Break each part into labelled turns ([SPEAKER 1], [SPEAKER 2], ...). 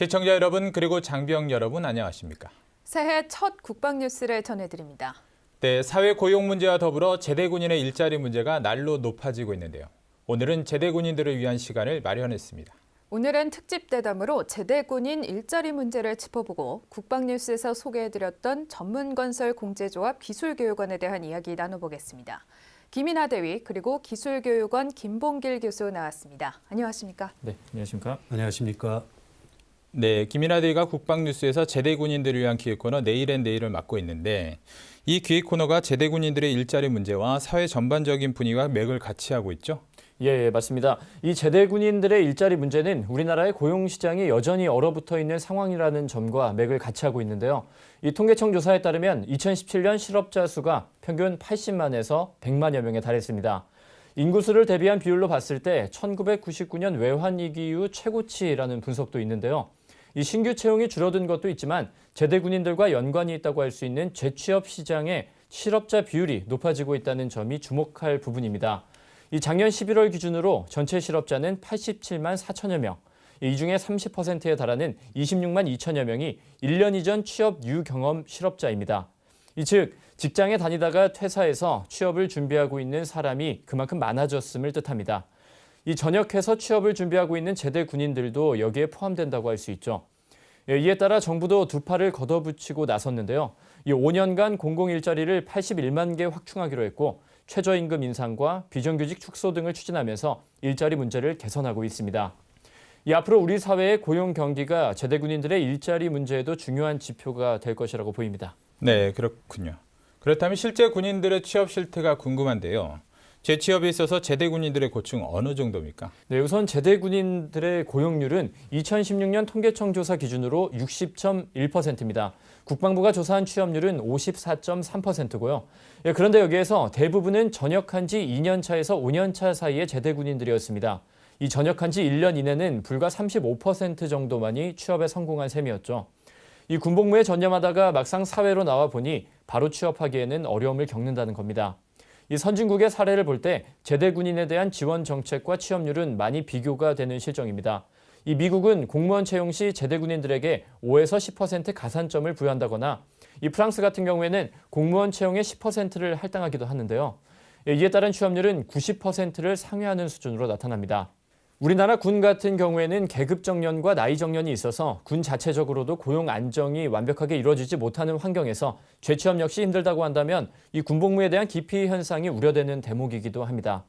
[SPEAKER 1] 시청자 여러분 그리고 장병 여러분 안녕하십니까?
[SPEAKER 2] 새해 첫 국방 뉴스를 전해드립니다.
[SPEAKER 1] 네, 사회 고용 문제와 더불어 제대 군인의 일자리 문제가 날로 높아지고 있는데요. 오늘은 제대 군인들을 위한 시간을 마련했습니다.
[SPEAKER 2] 오늘은 특집 대담으로 제대 군인 일자리 문제를 짚어보고 국방 뉴스에서 소개해드렸던 전문건설 공제조합 기술교육원에 대한 이야기 나눠보겠습니다. 김인하 대위 그리고 기술교육원 김봉길 교수 나왔습니다. 안녕하십니까?
[SPEAKER 3] 네, 안녕하십니까?
[SPEAKER 4] 안녕하십니까?
[SPEAKER 1] 네, 김인하 대위가 국방 뉴스에서 제대 군인들을 위한 기획 코너 내일엔 내일을 맡고 있는데 이 기획 코너가 제대 군인들의 일자리 문제와 사회 전반적인 분위기와 맥을 같이 하고 있죠?
[SPEAKER 3] 예, 맞습니다. 이 제대 군인들의 일자리 문제는 우리나라의 고용 시장이 여전히 얼어붙어 있는 상황이라는 점과 맥을 같이 하고 있는데요. 이 통계청 조사에 따르면 2017년 실업자 수가 평균 80만에서 100만여 명에 달했습니다. 인구수를 대비한 비율로 봤을 때 1999년 외환위기 이후 최고치라는 분석도 있는데요. 이 신규 채용이 줄어든 것도 있지만 제대 군인들과 연관이 있다고 할 수 있는 재취업 시장의 실업자 비율이 높아지고 있다는 점이 주목할 부분입니다. 이 작년 11월 기준으로 전체 실업자는 87만 4천여 명, 이 중에 30%에 달하는 26만 2천여 명이 1년 이전 취업 유경험 실업자입니다. 즉 직장에 다니다가 퇴사해서 취업을 준비하고 있는 사람이 그만큼 많아졌음을 뜻합니다. 이 전역해서 취업을 준비하고 있는 제대 군인들도 여기에 포함된다고 할 수 있죠. 이에 따라 정부도 두 팔을 걷어붙이고 나섰는데요. 이 5년간 공공일자리를 81만 개 확충하기로 했고 최저임금 인상과 비정규직 축소 등을 추진하면서 일자리 문제를 개선하고 있습니다. 앞으로 우리 사회의 고용 경기가 제대 군인들의 일자리 문제에도 중요한 지표가 될 것이라고 보입니다.
[SPEAKER 1] 네, 그렇군요. 그렇다면 실제 군인들의 취업 실태가 궁금한데요. 재취업에 있어서 제대 군인들의 고충 어느 정도입니까?
[SPEAKER 3] 네, 우선 제대 군인들의 고용률은 2016년 통계청 조사 기준으로 60.1%입니다. 국방부가 조사한 취업률은 54.3%고요. 그런데 여기에서 대부분은 전역한 지 2년 차에서 5년 차 사이의 제대 군인들이었습니다. 이 전역한 지 1년 이내는 불과 35% 정도만이 취업에 성공한 셈이었죠. 이 군복무에 전념하다가 막상 사회로 나와 보니 바로 취업하기에는 어려움을 겪는다는 겁니다. 이 선진국의 사례를 볼 때 제대 군인에 대한 지원 정책과 취업률은 많이 비교가 되는 실정입니다. 이 미국은 공무원 채용 시 제대 군인들에게 5에서 10% 가산점을 부여한다거나 이 프랑스 같은 경우에는 공무원 채용의 10%를 할당하기도 하는데요. 이에 따른 취업률은 90%를 상회하는 수준으로 나타납니다. 우리나라 군 같은 경우에는 계급 정년과 나이 정년이 있어서 군 자체적으로도 고용 안정이 완벽하게 이루어지지 못하는 환경에서 재취업 역시 힘들다고 한다면 이 군복무에 대한 기피 현상이 우려되는 대목이기도 합니다.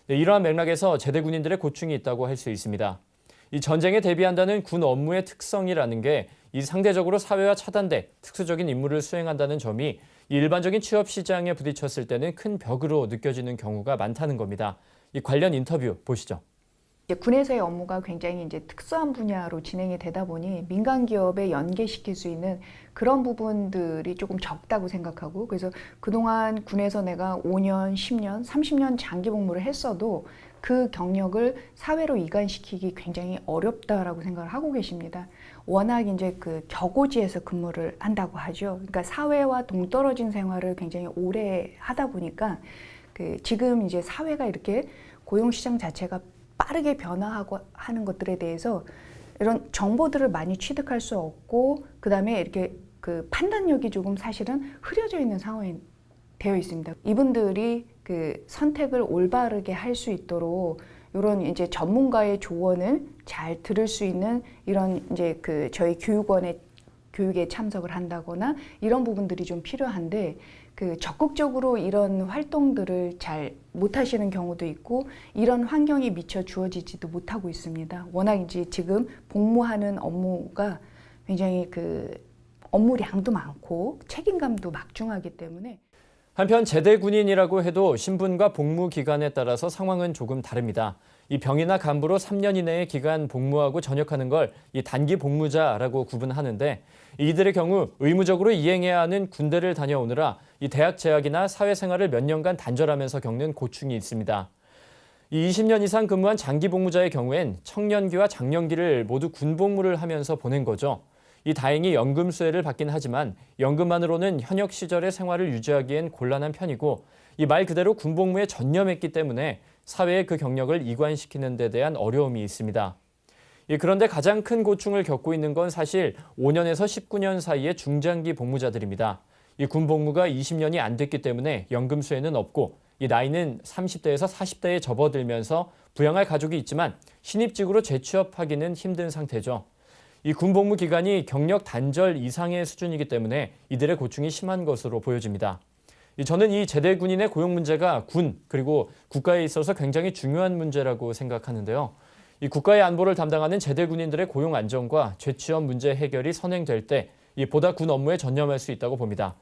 [SPEAKER 3] 이러한 맥락에서 제대 군인들의 고충이 있다고 할 수 있습니다. 이 전쟁에 대비한다는 군 업무의 특성이라는 게 이 상대적으로 사회와 차단돼 특수적인 임무를 수행한다는 점이 이 일반적인 취업 시장에 부딪혔을 때는 큰 벽으로 느껴지는 경우가 많다는 겁니다. 이 관련 인터뷰 보시죠.
[SPEAKER 5] 군에서의 업무가 굉장히 특수한 분야로 진행이 되다 보니 민간 기업에 연계시킬 수 있는 그런 부분들이 조금 적다고 생각하고, 그래서 그동안 군에서 내가 5년, 10년, 30년 장기 복무를 했어도 그 경력을 사회로 이관시키기 굉장히 어렵다라고 생각을 하고 계십니다. 워낙 그 격오지에서 근무를 한다고 하죠. 그러니까 사회와 동떨어진 생활을 굉장히 오래 하다 보니까 지금 사회가 이렇게 고용시장 자체가 빠르게 변화하고 하는 것들에 대해서 이런 정보들을 많이 취득할 수 없고, 그다음에 이렇게 그 판단력이 조금 사실은 흐려져 있는 상황이 되어 있습니다. 이분들이 선택을 올바르게 할 수 있도록 이런 전문가의 조언을 잘 들을 수 있는 이런 저희 교육원의 교육에 참석을 한다거나 이런 부분들이 좀 필요한데, 적극적으로 이런 활동들을 잘 못하시는 경우도 있고 이런 환경이 미처 주어지지도 못하고 있습니다. 워낙 지금 복무하는 업무가 굉장히 업무량도 많고 책임감도 막중하기 때문에.
[SPEAKER 3] 한편 제대 군인이라고 해도 신분과 복무 기간에 따라서 상황은 조금 다릅니다. 이 병이나 간부로 3년 이내의 기간 복무하고 전역하는 걸 이 단기 복무자라고 구분하는데, 이들의 경우 의무적으로 이행해야 하는 군대를 다녀오느라 이 대학 재학이나 사회생활을 몇 년간 단절하면서 겪는 고충이 있습니다. 이 20년 이상 근무한 장기 복무자의 경우엔 청년기와 장년기를 모두 군복무를 하면서 보낸 거죠. 이 다행히 연금 수혜를 받긴 하지만 연금만으로는 현역 시절의 생활을 유지하기엔 곤란한 편이고, 이 말 그대로 군복무에 전념했기 때문에 사회에 그 경력을 이관시키는 데 대한 어려움이 있습니다. 그런데 가장 큰 고충을 겪고 있는 건 사실 5년에서 19년 사이의 중장기 복무자들입니다. 이 군 복무가 20년이 안 됐기 때문에 연금 수혜는 없고 이 나이는 30대에서 40대에 접어들면서 부양할 가족이 있지만 신입직으로 재취업하기는 힘든 상태죠. 이 군 복무 기간이 경력 단절 이상의 수준이기 때문에 이들의 고충이 심한 것으로 보여집니다. 저는 이 제대 군인의 고용 문제가 군 그리고 국가에 있어서 굉장히 중요한 문제라고 생각하는데요. 이 국가의 안보를 담당하는 제대 군인들의 고용 안정과 재취업 문제 해결이 선행될 때 보다 군 업무에 전념할 수 있다고 봅니다.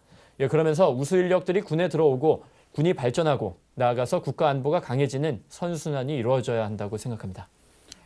[SPEAKER 3] 그러면서 우수 인력들이 군에 들어오고 군이 발전하고 나아가서 국가 안보가 강해지는 선순환이 이루어져야 한다고 생각합니다.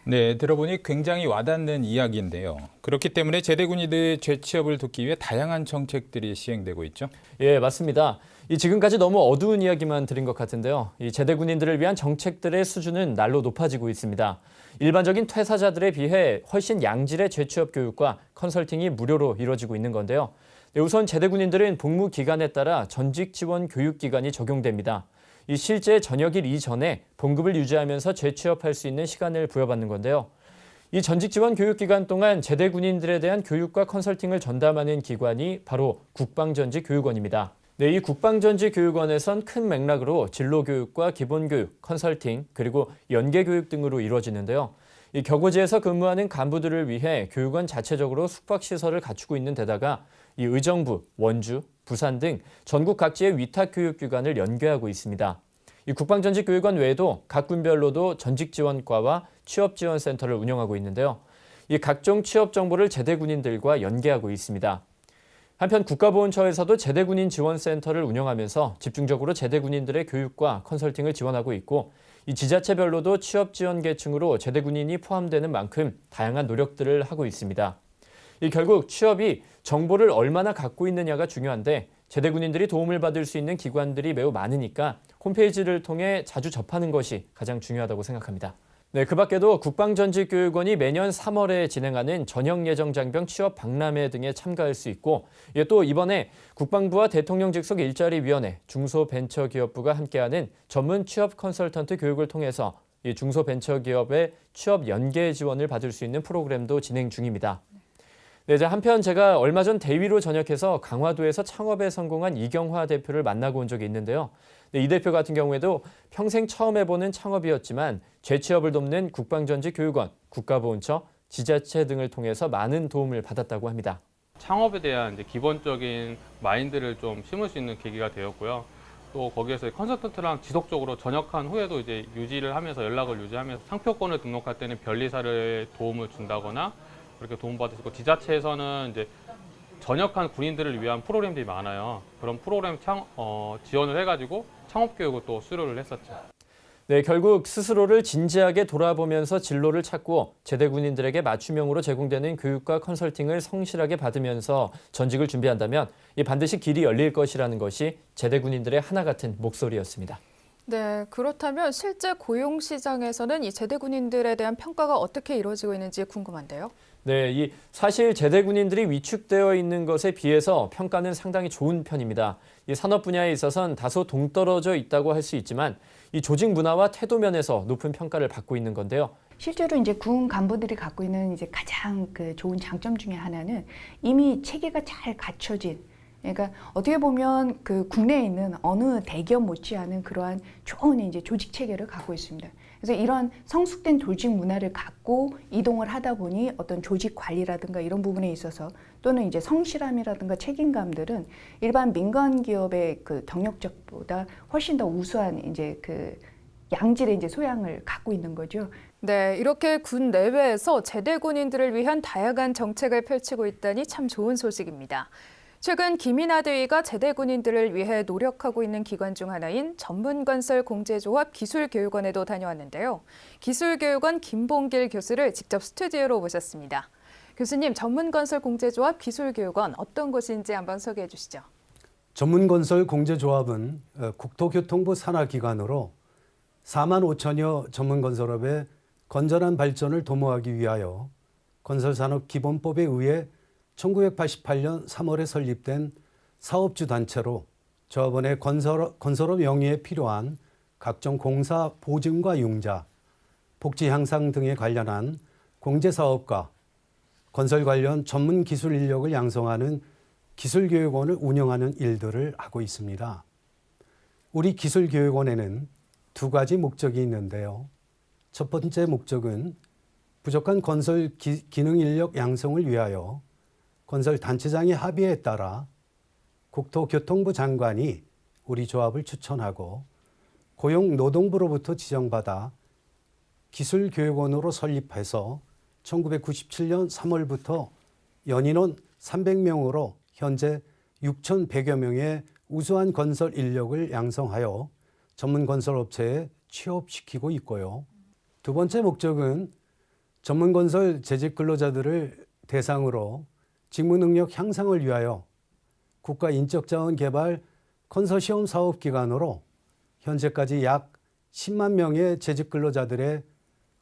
[SPEAKER 1] 네, 들어보니 굉장히 와닿는 이야기인데요. 그렇기 때문에 제대 군인들의 재취업을 돕기 위해 다양한 정책들이 시행되고 있죠.
[SPEAKER 3] 예, 맞습니다. 지금까지 너무 어두운 이야기만 드린 것 같은데요. 이 제대 군인들을 위한 정책들의 수준은 날로 높아지고 있습니다. 일반적인 퇴사자들에 비해 훨씬 양질의 재취업 교육과 컨설팅이 무료로 이루어지고 있는 건데요. 우선 제대 군인들은 복무 기간에 따라 전직 지원 교육 기간이 적용됩니다. 실제 전역일 이전에 봉급을 유지하면서 재취업할 수 있는 시간을 부여받는 건데요. 이 전직 지원 교육 기간 동안 제대 군인들에 대한 교육과 컨설팅을 전담하는 기관이 바로 국방전지교육원입니다. 네, 이 국방전지교육원에선 큰 맥락으로 진로교육과 기본교육, 컨설팅, 그리고 연계교육 등으로 이루어지는데요. 이 격오지에서 근무하는 간부들을 위해 교육원 자체적으로 숙박시설을 갖추고 있는 데다가 이 의정부, 원주, 부산 등 전국 각지의 위탁교육기관을 연계하고 있습니다. 이 국방전지교육원 외에도 각 군별로도 전직지원과와 취업지원센터를 운영하고 있는데요. 이 각종 취업 정보를 제대 군인들과 연계하고 있습니다. 한편 국가보훈처에서도 제대군인 지원센터를 운영하면서 집중적으로 제대군인들의 교육과 컨설팅을 지원하고 있고 이 지자체별로도 취업 지원 계층으로 제대군인이 포함되는 만큼 다양한 노력들을 하고 있습니다. 결국 취업이 정보를 얼마나 갖고 있느냐가 중요한데 제대군인들이 도움을 받을 수 있는 기관들이 매우 많으니까 홈페이지를 통해 자주 접하는 것이 가장 중요하다고 생각합니다. 네, 그 밖에도 국방전지교육원이 매년 3월에 진행하는 전역예정장병 취업 박람회 등에 참가할 수 있고 또 이번에 국방부와 대통령 직속 일자리위원회, 중소벤처기업부가 함께하는 전문 취업 컨설턴트 교육을 통해서 이 중소벤처기업의 취업 연계 지원을 받을 수 있는 프로그램도 진행 중입니다. 네, 한편 제가 얼마 전 대위로 전역해서 강화도에서 창업에 성공한 이경화 대표를 만나고 온 적이 있는데요. 네, 이 대표 같은 경우에도 평생 처음 해보는 창업이었지만 재취업을 돕는 국방전지교육원, 국가보훈처, 지자체 등을 통해서 많은 도움을 받았다고 합니다.
[SPEAKER 4] 창업에 대한 기본적인 마인드를 좀 심을 수 있는 계기가 되었고요. 또 거기에서 컨설턴트랑 지속적으로 전역한 후에도 유지를 하면서 연락을 유지하면서 상표권을 등록할 때는 변리사를 도움을 준다거나 그렇게 도움받으시고 지자체에서는 전역한 군인들을 위한 프로그램들이 많아요. 그런 프로그램 지원을 해가지고 창업 교육을 또 수료를 했었죠.
[SPEAKER 3] 네, 결국 스스로를 진지하게 돌아보면서 진로를 찾고 제대 군인들에게 맞춤형으로 제공되는 교육과 컨설팅을 성실하게 받으면서 전직을 준비한다면 반드시 길이 열릴 것이라는 것이 제대 군인들의 하나 같은 목소리였습니다.
[SPEAKER 2] 네, 그렇다면 실제 고용 시장에서는 이 제대 군인들에 대한 평가가 어떻게 이루어지고 있는지 궁금한데요.
[SPEAKER 3] 네, 사실 제대 군인들이 위축되어 있는 것에 비해서 평가는 상당히 좋은 편입니다. 이 산업 분야에 있어서는 다소 동떨어져 있다고 할 수 있지만 이 조직 문화와 태도 면에서 높은 평가를 받고 있는 건데요.
[SPEAKER 5] 실제로 이제 군 간부들이 갖고 있는 이제 가장 좋은 장점 중에 하나는 이미 체계가 잘 갖춰진, 그러니까 어떻게 보면 국내에 있는 어느 대기업 못지않은 그러한 좋은 이제 조직 체계를 갖고 있습니다. 그래서 이런 성숙된 조직 문화를 갖고 이동을 하다 보니 어떤 조직 관리라든가 이런 부분에 있어서 또는 이제 성실함이라든가 책임감들은 일반 민간 기업의 경력직보다 훨씬 더 우수한 이제 양질의 이제 소양을 갖고 있는 거죠.
[SPEAKER 2] 네, 이렇게 군 내외에서 제대 군인들을 위한 다양한 정책을 펼치고 있다니 참 좋은 소식입니다. 최근 김인하 대위가 제대 군인들을 위해 노력하고 있는 기관 중 하나인 전문건설공제조합 기술교육원에도 다녀왔는데요. 기술교육원 김봉길 교수를 직접 스튜디오로 모셨습니다. 교수님, 전문건설공제조합 기술교육원 어떤 곳인지 한번 소개해 주시죠.
[SPEAKER 6] 전문건설공제조합은 국토교통부 산하기관으로 4만 5천여 전문건설업의 건전한 발전을 도모하기 위하여 건설산업기본법에 의해 1988년 3월에 설립된 사업주 단체로 조합원의 건설업 영위에 필요한 각종 공사 보증과 융자, 복지 향상 등에 관련한 공제사업과 건설 관련 전문 기술 인력을 양성하는 기술교육원을 운영하는 일들을 하고 있습니다. 우리 기술교육원에는 두 가지 목적이 있는데요. 첫 번째 목적은 부족한 건설 기능 인력 양성을 위하여 건설 단체장의 합의에 따라 국토교통부 장관이 우리 조합을 추천하고 고용노동부로부터 지정받아 기술교육원으로 설립해서 1997년 3월부터 연인원 300명으로 현재 6,100여 명의 우수한 건설 인력을 양성하여 전문 건설 업체에 취업시키고 있고요. 두 번째 목적은 전문 건설 재직 근로자들을 대상으로 직무 능력 향상을 위하여 국가 인적자원 개발 컨소시엄 사업 기관으로 현재까지 약 10만 명의 재직 근로자들의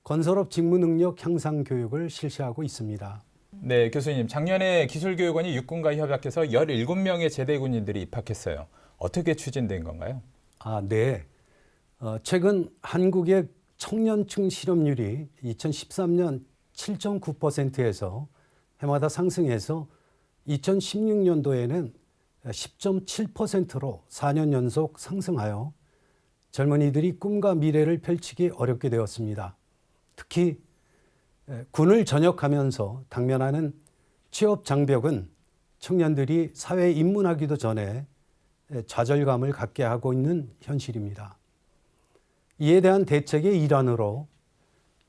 [SPEAKER 6] 건설업 직무 능력 향상 교육을 실시하고 있습니다.
[SPEAKER 1] 네, 교수님. 작년에 기술교육원이 육군과 협약해서 17명의 제대 군인들이 입학했어요. 어떻게 추진된 건가요?
[SPEAKER 6] 네. 최근 한국의 청년층 실업률이 2013년 7.9%에서 해마다 상승해서 2016년도에는 10.7%로 4년 연속 상승하여 젊은이들이 꿈과 미래를 펼치기 어렵게 되었습니다. 특히 군을 전역하면서 당면하는 취업 장벽은 청년들이 사회에 입문하기도 전에 좌절감을 갖게 하고 있는 현실입니다. 이에 대한 대책의 일환으로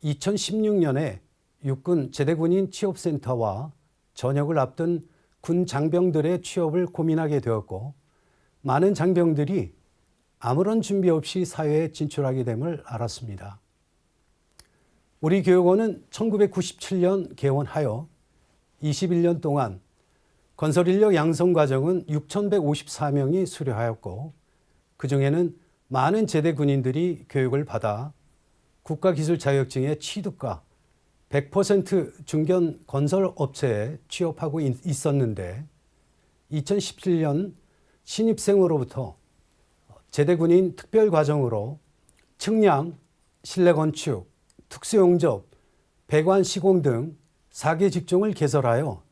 [SPEAKER 6] 2016년에 육군 제대군인 취업센터와 전역을 앞둔 군 장병들의 취업을 고민하게 되었고 많은 장병들이 아무런 준비 없이 사회에 진출하게 됨을 알았습니다. 우리 교육원은 1997년 개원하여 21년 동안 건설인력 양성 과정은 6,154명이 수료하였고 그중에는 많은 제대 군인들이 교육을 받아 국가기술 자격증의 취득과 100% 중견 건설업체에 취업하고 있었는데 2017년 신입생으로부터 제대군인 특별과정으로 측량, 실내건축, 특수용접, 배관 시공 등 4개 직종을 개설하여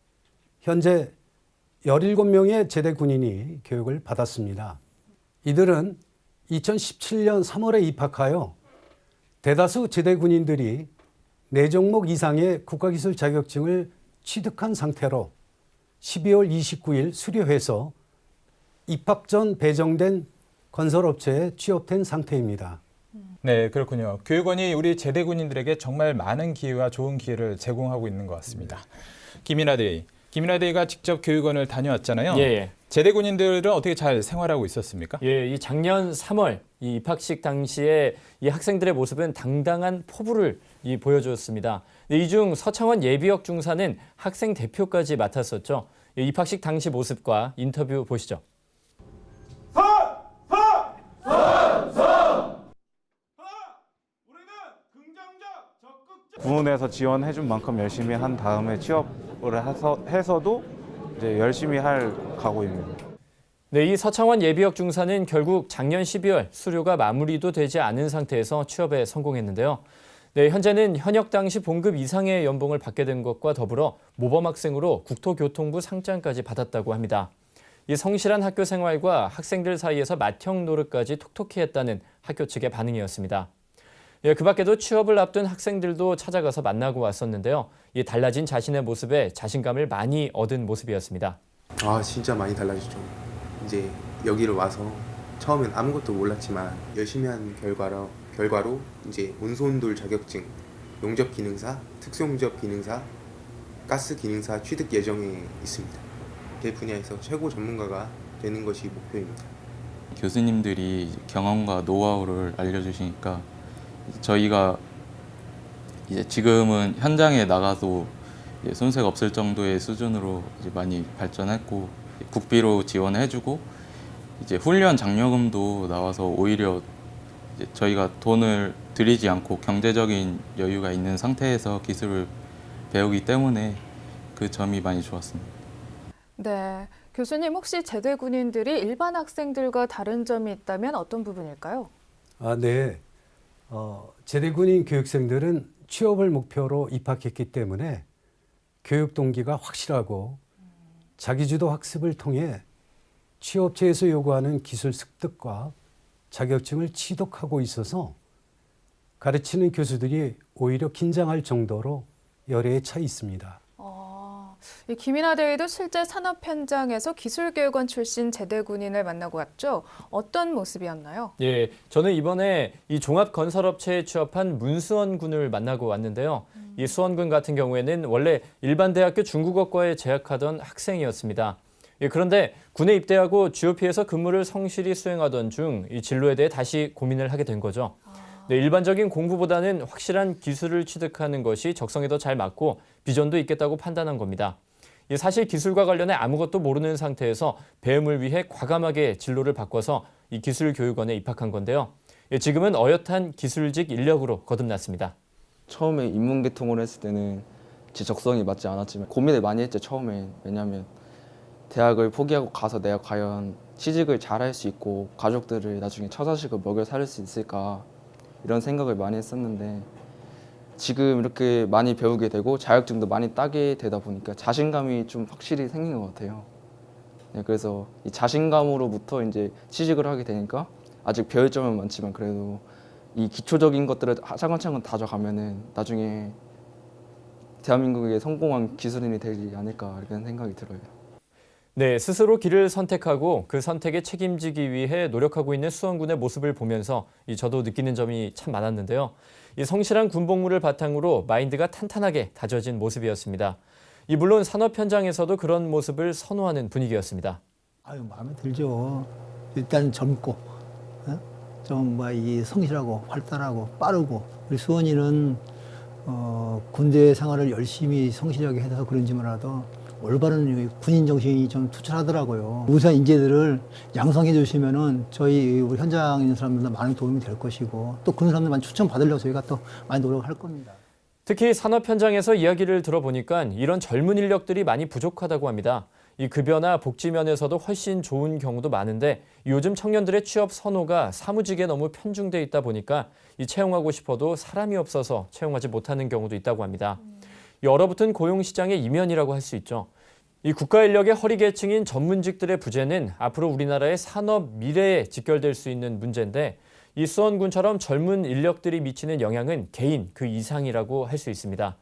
[SPEAKER 6] 현재 17명의 제대군인이 교육을 받았습니다. 이들은 2017년 3월에 입학하여 대다수 제대군인들이 4종목 이상의 국가기술 자격증을 취득한 상태로 12월 29일 수료해서 입학 전 배정된 건설업체에 취업된 상태입니다.
[SPEAKER 1] 네, 그렇군요. 교육원이 우리 제대 군인들에게 정말 많은 기회와 좋은 기회를 제공하고 있는 것 같습니다. 김인하데이가 직접 교육원을 다녀왔잖아요.
[SPEAKER 3] 예.
[SPEAKER 1] 제대 군인들은 어떻게 잘 생활하고 있었습니까?
[SPEAKER 3] 이 작년 3월 이 입학식 당시에 이 학생들의 모습은 당당한 포부를 보여주었습니다. 이 중 서창원 예비역 중사는 학생 대표까지 맡았었죠. 입학식 당시 모습과 인터뷰 보시죠.
[SPEAKER 7] 군에서 지원해준 만큼 열심히 한 다음에 취업을 해서도 이제 열심히 할 각오입니다.
[SPEAKER 3] 네, 이 서창원 예비역 중사는 결국 작년 12월 수료가 마무리도 되지 않은 상태에서 취업에 성공했는데요. 네, 현재는 현역 당시 봉급 이상의 연봉을 받게 된 것과 더불어 모범 학생으로 국토교통부 상장까지 받았다고 합니다. 이 성실한 학교 생활과 학생들 사이에서 맏형 노릇까지 톡톡히 했다는 학교 측의 반응이었습니다. 그 밖에도 취업을 앞둔 학생들도 찾아가서 만나고 왔었는데요. 이 달라진 자신의 모습에 자신감을 많이 얻은 모습이었습니다.
[SPEAKER 8] 진짜 많이 달라졌죠. 이제 여기로 와서 처음엔 아무것도 몰랐지만 열심히 한 결과로 이제 온수온돌 자격증, 용접 기능사, 특수용접 기능사, 가스 기능사 취득 예정에 있습니다. 제 분야에서 최고 전문가가 되는 것이 목표입니다.
[SPEAKER 9] 교수님들이 경험과 노하우를 알려주시니까 저희가 이제 지금은 현장에 나가도 손색 없을 정도의 수준으로 이제 많이 발전했고 국비로 지원해주고 이제 훈련 장려금도 나와서 오히려 이제 저희가 돈을 들이지 않고 경제적인 여유가 있는 상태에서 기술을 배우기 때문에 그 점이 많이 좋았습니다.
[SPEAKER 2] 네, 교수님 혹시 제대 군인들이 일반 학생들과 다른 점이 있다면 어떤 부분일까요?
[SPEAKER 6] 네. 제대군인 교육생들은 취업을 목표로 입학했기 때문에 교육 동기가 확실하고 자기주도 학습을 통해 취업체에서 요구하는 기술 습득과 자격증을 취득하고 있어서 가르치는 교수들이 오히려 긴장할 정도로 열애에 차 있습니다.
[SPEAKER 2] 이 김인하 대위도 실제 산업 현장에서 기술교육원 출신 제대 군인을 만나고 왔죠. 어떤 모습이었나요?
[SPEAKER 3] 예, 저는 이번에 이 종합건설업체에 취업한 문수원 군을 만나고 왔는데요. 이 수원 군 같은 경우에는 원래 일반 대학교 중국어과에 재학하던 학생이었습니다. 예, 그런데 군에 입대하고 GOP에서 근무를 성실히 수행하던 중 이 진로에 대해 다시 고민을 하게 된 거죠. 네, 일반적인 공부보다는 확실한 기술을 취득하는 것이 적성에 더 잘 맞고 비전도 있겠다고 판단한 겁니다. 사실 기술과 관련해 아무것도 모르는 상태에서 배움을 위해 과감하게 진로를 바꿔서 이 기술교육원에 입학한 건데요. 지금은 어엿한 기술직 인력으로 거듭났습니다.
[SPEAKER 10] 처음에 인문계통을 했을 때는 제 적성이 맞지 않았지만 고민을 많이 했죠, 처음에. 왜냐하면 대학을 포기하고 가서 내가 과연 취직을 잘할 수 있고 가족들을 나중에 처자식을 먹여 살릴 수 있을까 이런 생각을 많이 했었는데 지금 이렇게 많이 배우게 되고 자격증도 많이 따게 되다 보니까 자신감이 좀 확실히 생긴 것 같아요. 네, 그래서 이 자신감으로부터 이제 취직을 하게 되니까 아직 배울 점은 많지만 그래도 이 기초적인 것들을 차근차근 다져가면은 나중에 대한민국의 성공한 기술인이 되지 않을까 이런 생각이 들어요.
[SPEAKER 3] 네, 스스로 길을 선택하고 그 선택에 책임지기 위해 노력하고 있는 수원군의 모습을 보면서 저도 느끼는 점이 참 많았는데요. 이 성실한 군복무를 바탕으로 마인드가 탄탄하게 다져진 모습이었습니다. 물론 산업 현장에서도 그런 모습을 선호하는 분위기였습니다.
[SPEAKER 11] 아유, 마음에 들죠. 일단 젊고, 좀 이 성실하고 활달하고 빠르고. 우리 수원이는 군대 생활을 열심히 성실하게 해서 그런지 몰라도 올바른 군인 정신이 좀 투철하더라고요. 우수한 인재들을 양성해 주시면은 저희 우리 현장에 있는 사람들도 많은 도움이 될 것이고 또 그런 사람들 많이 추천 받으려고 저희가 또 많이 노력할 겁니다.
[SPEAKER 3] 특히 산업 현장에서 이야기를 들어보니까 이런 젊은 인력들이 많이 부족하다고 합니다. 이 급여나 복지 면에서도 훨씬 좋은 경우도 많은데 요즘 청년들의 취업 선호가 사무직에 너무 편중돼 있다 보니까 채용하고 싶어도 사람이 없어서 채용하지 못하는 경우도 있다고 합니다. 얼어붙은 고용시장의 이면이라고 할 수 있죠. 이 국가인력의 허리계층인 전문직들의 부재는 앞으로 우리나라의 산업 미래에 직결될 수 있는 문제인데 이 수원군처럼 젊은 인력들이 미치는 영향은 개인 그 이상이라고 할 수 있습니다.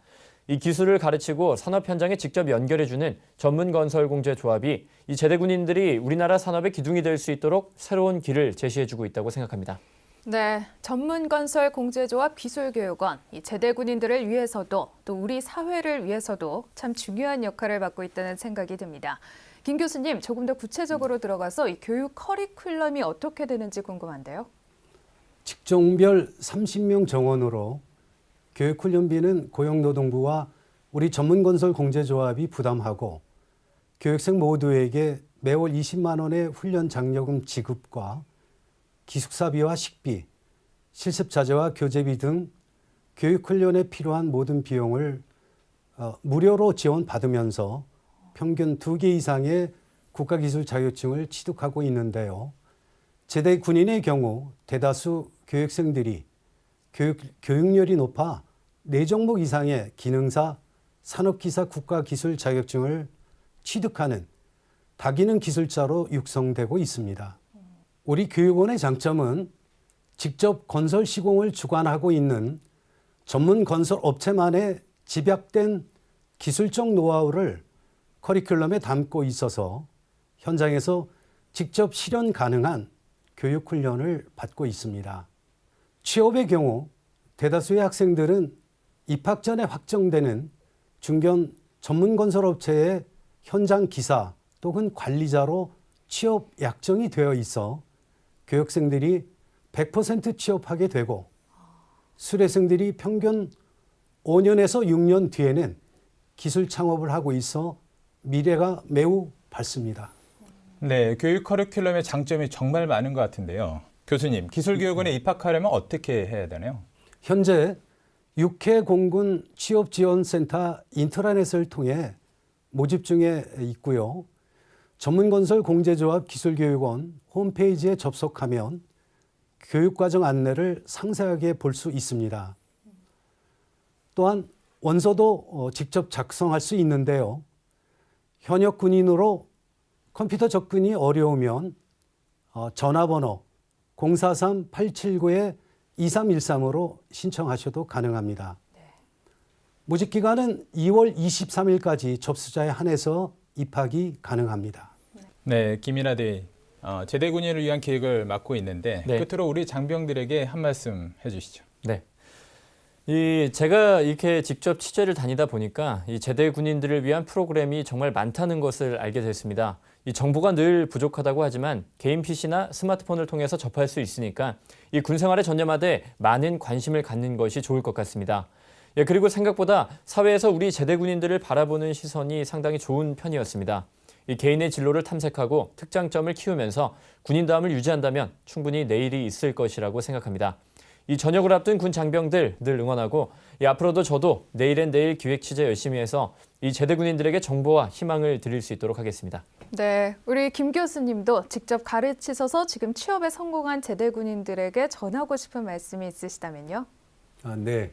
[SPEAKER 3] 이 기술을 가르치고 산업 현장에 직접 연결해주는 전문건설공제조합이 이 제대군인들이 우리나라 산업의 기둥이 될 수 있도록 새로운 길을 제시해주고 있다고 생각합니다.
[SPEAKER 2] 네, 전문건설공제조합 기술교육원, 이 제대군인들을 위해서도 또 우리 사회를 위해서도 참 중요한 역할을 맡고 있다는 생각이 듭니다. 김 교수님, 조금 더 구체적으로 들어가서 이 교육 커리큘럼이 어떻게 되는지 궁금한데요.
[SPEAKER 6] 직종별 30명 정원으로 교육훈련비는 고용노동부와 우리 전문건설공제조합이 부담하고 교육생 모두에게 매월 20만 원의 훈련 장려금 지급과 기숙사비와 식비, 실습자재와 교재비 등 교육훈련에 필요한 모든 비용을 무료로 지원받으면서 평균 2개 이상의 국가기술 자격증을 취득하고 있는데요. 제대 군인의 경우 대다수 교육생들이 교육열이 높아 4종목 이상의 기능사, 산업기사 국가기술 자격증을 취득하는 다기능 기술자로 육성되고 있습니다. 우리 교육원의 장점은 직접 건설 시공을 주관하고 있는 전문 건설 업체만의 집약된 기술적 노하우를 커리큘럼에 담고 있어서 현장에서 직접 실현 가능한 교육 훈련을 받고 있습니다. 취업의 경우 대다수의 학생들은 입학 전에 확정되는 중견 전문 건설 업체의 현장 기사 또는 관리자로 취업 약정이 되어 있어 교육생들이 100% 취업하게 되고 수료생들이 평균 5년에서 6년 뒤에는 기술 창업을 하고 있어 미래가 매우 밝습니다.
[SPEAKER 1] 네, 교육 커리큘럼의 장점이 정말 많은 것 같은데요. 교수님, 기술교육원에 입학하려면 어떻게 해야 되나요?
[SPEAKER 6] 현재 6회 공군 취업지원센터 인트라넷을 통해 모집 중에 있고요. 전문건설공제조합 기술교육원 홈페이지에 접속하면 교육과정 안내를 상세하게 볼 수 있습니다. 또한 원서도 직접 작성할 수 있는데요. 현역 군인으로 컴퓨터 접근이 어려우면 전화번호 043-879-2313으로 신청하셔도 가능합니다. 모집 기간은 2월 23일까지 접수자에 한해서 입학이 가능합니다.
[SPEAKER 1] 네, 김이나 대위 제대 군인을 위한 기획을 맡고 있는데
[SPEAKER 3] 네.
[SPEAKER 1] 끝으로 우리 장병들에게 한 말씀 해주시죠.
[SPEAKER 3] 네. 제가 이렇게 직접 취재를 다니다 보니까 이 제대 군인들을 위한 프로그램이 정말 많다는 것을 알게 됐습니다. 이 정보가 늘 부족하다고 하지만 개인 PC나 스마트폰을 통해서 접할 수 있으니까 이 군 생활에 전념하되 많은 관심을 갖는 것이 좋을 것 같습니다. 그리고 생각보다 사회에서 우리 제대 군인들을 바라보는 시선이 상당히 좋은 편이었습니다. 이 개인의 진로를 탐색하고 특장점을 키우면서 군인다움을 유지한다면 충분히 내일이 있을 것이라고 생각합니다. 이 전역을 앞둔 군 장병들 늘 응원하고 앞으로도 저도 내일엔 내일 기획 취재 열심히 해서 이 제대 군인들에게 정보와 희망을 드릴 수 있도록 하겠습니다.
[SPEAKER 2] 네, 우리 김 교수님도 직접 가르치셔서 지금 취업에 성공한 제대 군인들에게 전하고 싶은 말씀이 있으시다면요?
[SPEAKER 6] 네,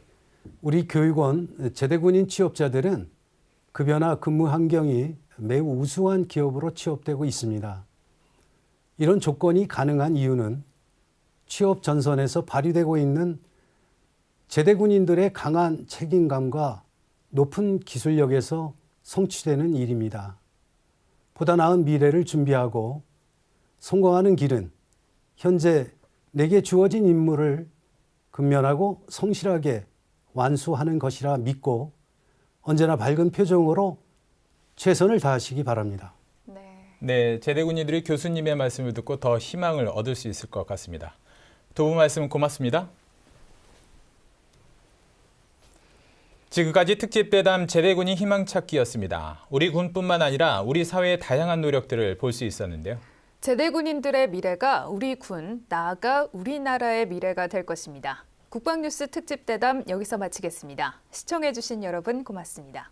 [SPEAKER 6] 우리 교육원 제대 군인 취업자들은 급여나 근무 환경이 매우 우수한 기업으로 취업되고 있습니다. 이런 조건이 가능한 이유는 취업 전선에서 발휘되고 있는 제대 군인들의 강한 책임감과 높은 기술력에서 성취되는 일입니다. 보다 나은 미래를 준비하고 성공하는 길은 현재 내게 주어진 임무를 근면하고 성실하게 완수하는 것이라 믿고 언제나 밝은 표정으로 최선을 다하시기 바랍니다.
[SPEAKER 1] 네, 제대 군인들이 교수님의 말씀을 듣고 더 희망을 얻을 수 있을 것 같습니다. 두 분 말씀 고맙습니다. 지금까지 특집대담 제대군인 희망찾기였습니다. 우리 군뿐만 아니라 우리 사회의 다양한 노력들을 볼 수 있었는데요.
[SPEAKER 2] 제대 군인들의 미래가 우리 군, 나아가 우리나라의 미래가 될 것입니다. 국방뉴스 특집대담 여기서 마치겠습니다. 시청해주신 여러분 고맙습니다.